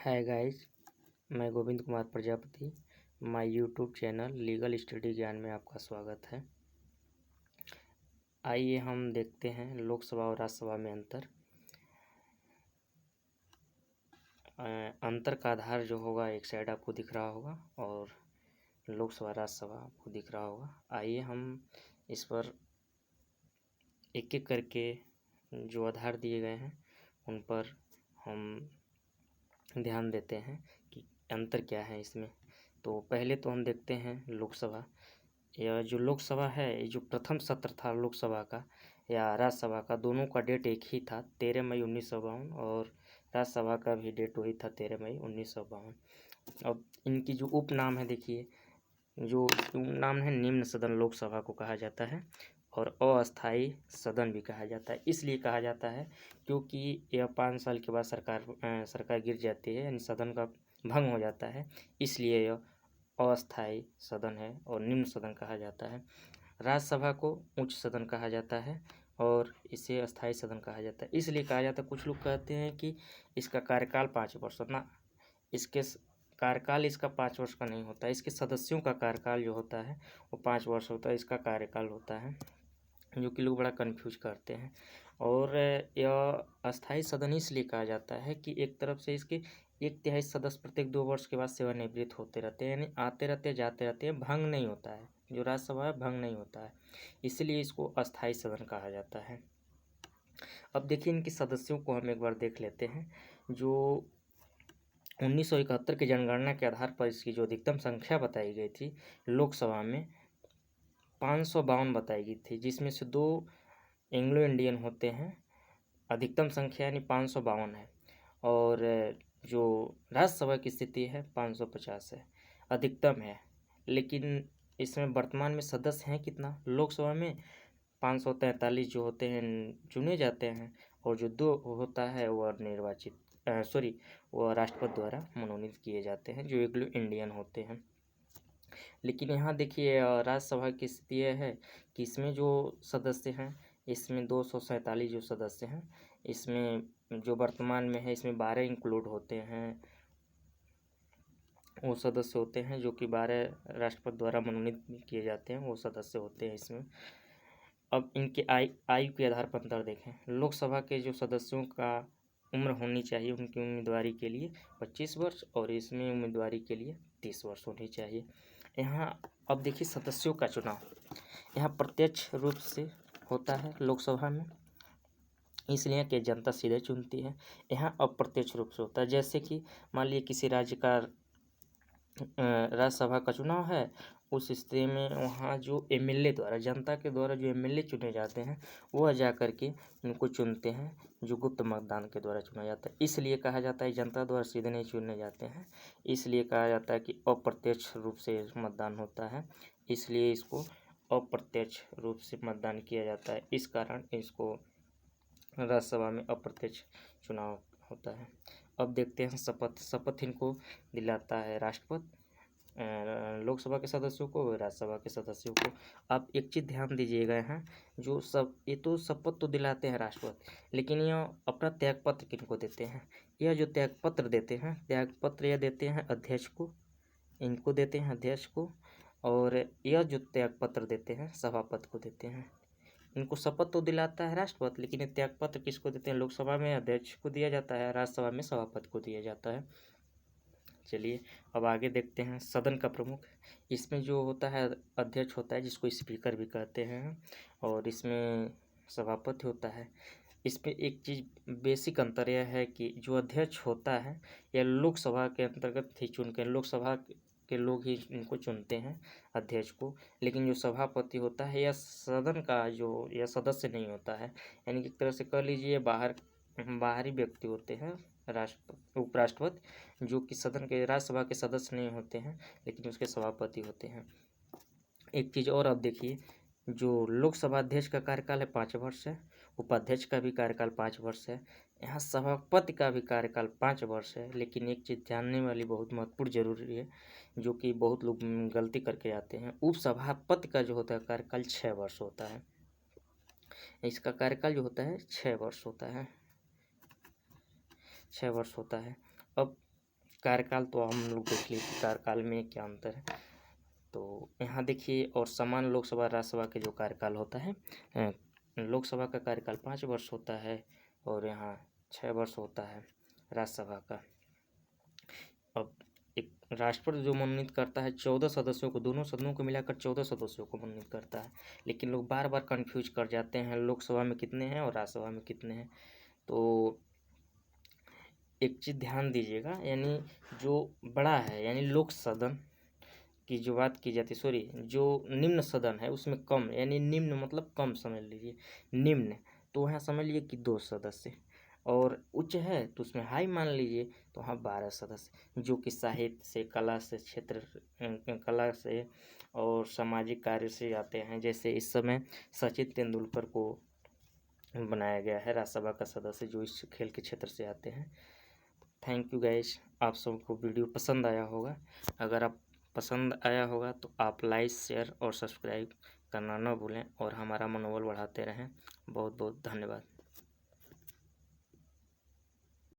Hi guys, मैं Govind Kumar Prajapati. My YouTube channel legal study ज्ञान में आपका स्वागत है। आइए हम देखते हैं लोकसभा और राज्यसभा में अंतर का आधार जो होगा एक साइड आपको दिख रहा होगा और लोकसभा राज्यसभा आपको दिख रहा होगा। आइए हम इस पर एक एक करके जो आधार दिए गए हैं उन पर हम ध्यान देते हैं कि अंतर क्या है इसमें। तो पहले तो हम देखते हैं लोकसभा। यह जो लोकसभा है, ये जो प्रथम सत्र था लोकसभा का या राज्यसभा का, दोनों का डेट एक ही था, 13 मई 1952, और राज्यसभा का भी डेट वही था, 13 मई 1952। अब इनकी जो उपनाम है, देखिए, जो नाम है, निम्न सदन लोकसभा को कहा जाता है और अस्थाई सदन भी कहा जाता है। इसलिए कहा जाता है क्योंकि यह 5 साल के बाद सरकार गिर जाती है, यानी सदन का भंग हो जाता है, इसलिए यह अस्थाई सदन है और निम्न सदन कहा जाता है। राज्यसभा को उच्च सदन कहा जाता है और इसे अस्थाई सदन कहा जाता है। इसलिए कहा जाता है, कुछ लोग कहते हैं कि इसका कार्यकाल 5 वर्ष ना, इसके कार्यकाल इसका 5 वर्ष का नहीं होता है। इसके सदस्यों का कार्यकाल जो होता है वो 5 वर्ष होता है, इसका कार्यकाल होता है, जो कि लोग बड़ा कन्फ्यूज करते हैं। और यह अस्थाई सदन इसलिए कहा जाता है कि एक तरफ से इसके 1/3 सदस्य प्रत्येक 2 वर्ष के बाद सेवानिवृत्त होते रहते हैं, यानी आते रहते हैं, जाते रहते हैं, भंग नहीं होता है। जो राज्यसभा है भंग नहीं होता है, इसलिए इसको अस्थाई सदन कहा जाता है। अब देखिए, इनके सदस्यों को हम एक बार देख लेते हैं। जो 1971 की जनगणना के आधार पर इसकी जो अधिकतम संख्या बताई गई थी लोकसभा में, 552 बताई गई थी, जिसमें से 2 एंग्लो इंडियन होते हैं। अधिकतम संख्या यानी 552 है, और जो राज्यसभा की स्थिति है 550 है, अधिकतम है। लेकिन इसमें वर्तमान में सदस्य हैं कितना लोकसभा में? 543 जो होते हैं चुने जाते हैं, और जो 2 होता है वह निर्वाचित वह राष्ट्रपति द्वारा मनोनीत किए जाते हैं, जो एंग्लो इंडियन होते हैं। लेकिन यहाँ देखिए, राज्यसभा की स्थिति यह है कि इसमें जो सदस्य हैं, इसमें 247 जो सदस्य हैं, इसमें जो वर्तमान में है इसमें 12 इंक्लूड होते हैं, वो सदस्य होते हैं जो कि 12 राष्ट्रपति द्वारा मनोनीत किए जाते हैं, वो सदस्य होते हैं इसमें। अब इनके आयु के आधार पर अंतर देखें। लोकसभा के जो सदस्यों का उम्र होनी चाहिए उनकी उम्मीदवारी के लिए 25 वर्ष, और इसमें उम्मीदवारी के लिए 30 वर्ष होनी चाहिए। यहाँ अब देखिए सदस्यों का चुनाव, यहाँ प्रत्यक्ष रूप से होता है लोकसभा में, इसलिए कि जनता सीधे चुनती है। यहाँ अप्रत्यक्ष रूप से होता है, जैसे कि मान लीजिए किसी राज्य का राज्यसभा का चुनाव है, उस स्थिति में वहाँ जो एमएलए द्वारा, जनता के द्वारा जो एमएलए चुने जाते हैं, वह जा कर के उनको चुनते हैं, जो गुप्त मतदान के द्वारा चुना जाता है। इसलिए कहा जाता है जनता द्वारा सीधे नहीं चुने जाते हैं, इसलिए कहा जाता है कि अप्रत्यक्ष रूप से मतदान होता है, इसलिए इसको अप्रत्यक्ष रूप से मतदान किया जाता है। इस कारण इसको राज्यसभा में अप्रत्यक्ष चुनाव होता है। अब देखते हैं शपथ इनको दिलाता है राष्ट्रपति, लोकसभा के सदस्यों को, राज्यसभा के सदस्यों को। आप एक चीज़ ध्यान दीजिएगा, यहाँ जो सब ये तो शपथ तो दिलाते हैं राष्ट्रपति, लेकिन यह अपना त्यागपत्र किनको देते हैं? यह जो त्यागपत्र देते हैं, त्यागपत्र यह देते हैं अध्यक्ष को, इनको देते हैं अध्यक्ष को, और यह जो त्यागपत्र देते हैं सभापति को देते हैं। इनको शपथ तो दिलाता है राष्ट्रपति, लेकिन ये त्यागपत्र किसको देते हैं? लोकसभा में अध्यक्ष को दिया जाता है, राज्यसभा में सभापति को दिया जाता है। चलिए अब आगे देखते हैं सदन का प्रमुख। इसमें जो होता है अध्यक्ष होता है, जिसको स्पीकर भी कहते हैं, और इसमें सभापति होता है। इसमें एक चीज़ बेसिक अंतर यह है कि जो अध्यक्ष होता है यह लोकसभा के अंतर्गत ही चुन के, लोकसभा के लोग ही इनको चुनते हैं अध्यक्ष को, लेकिन जो सभापति होता है यह सदन का जो यह सदस्य नहीं होता है, यानी कि एक तरह से कह लीजिए बाहरी व्यक्ति होते हैं, उपराष्ट्रपति, जो कि सदन के राज्यसभा के सदस्य नहीं होते हैं, लेकिन उसके सभापति होते हैं। एक चीज़ और अब देखिए, जो लोकसभा अध्यक्ष का कार्यकाल है 5 वर्ष है, उपाध्यक्ष का भी कार्यकाल 5 वर्ष है, यहाँ सभापति का भी कार्यकाल 5 वर्ष है। लेकिन एक चीज़ जानने वाली बहुत महत्वपूर्ण जरूरी है, जो कि बहुत लोग गलती करके आते हैं, उपसभापति का जो होता है कार्यकाल 6 वर्ष होता है। इसका कार्यकाल जो होता है 6 वर्ष होता है, 6 वर्ष होता है। अब कार्यकाल तो हम लोग देख लिए कि कार्यकाल में क्या अंतर है। तो यहाँ देखिए, और समान लोकसभा राज्यसभा के जो कार्यकाल होता है, लोकसभा का कार्यकाल 5 वर्ष होता है और यहाँ 6 वर्ष होता है राज्यसभा का। अब एक राष्ट्रपति जो मनोनीत करता है 14 सदस्यों को, दोनों सदनों को मिलाकर 14 सदस्यों को मनोनीत करता है। लेकिन लोग बार बार कन्फ्यूज कर जाते हैं लोकसभा में कितने हैं और राज्यसभा में कितने हैं। तो एक चीज़ ध्यान दीजिएगा, यानी जो बड़ा है यानी लोक सदन की जो बात की जाती है, सॉरी, जो निम्न सदन है उसमें कम, यानी निम्न मतलब कम समझ लीजिए, निम्न तो वहाँ समझ लीजिए कि 2 सदस्य, और उच्च है तो उसमें हाई मान लीजिए तो वहाँ 12 सदस्य, जो कि साहित्य से, कला से, कला से और सामाजिक कार्य से आते हैं। जैसे इस समय सचिन तेंदुलकर को बनाया गया है राज्यसभा का सदस्य, जो इस खेल के क्षेत्र से आते हैं। थैंक यू गाइस, आप सबको वीडियो पसंद आया होगा। अगर आप पसंद आया होगा तो आप लाइक, शेयर और सब्सक्राइब करना न भूलें और हमारा मनोबल बढ़ाते रहें। बहुत बहुत धन्यवाद।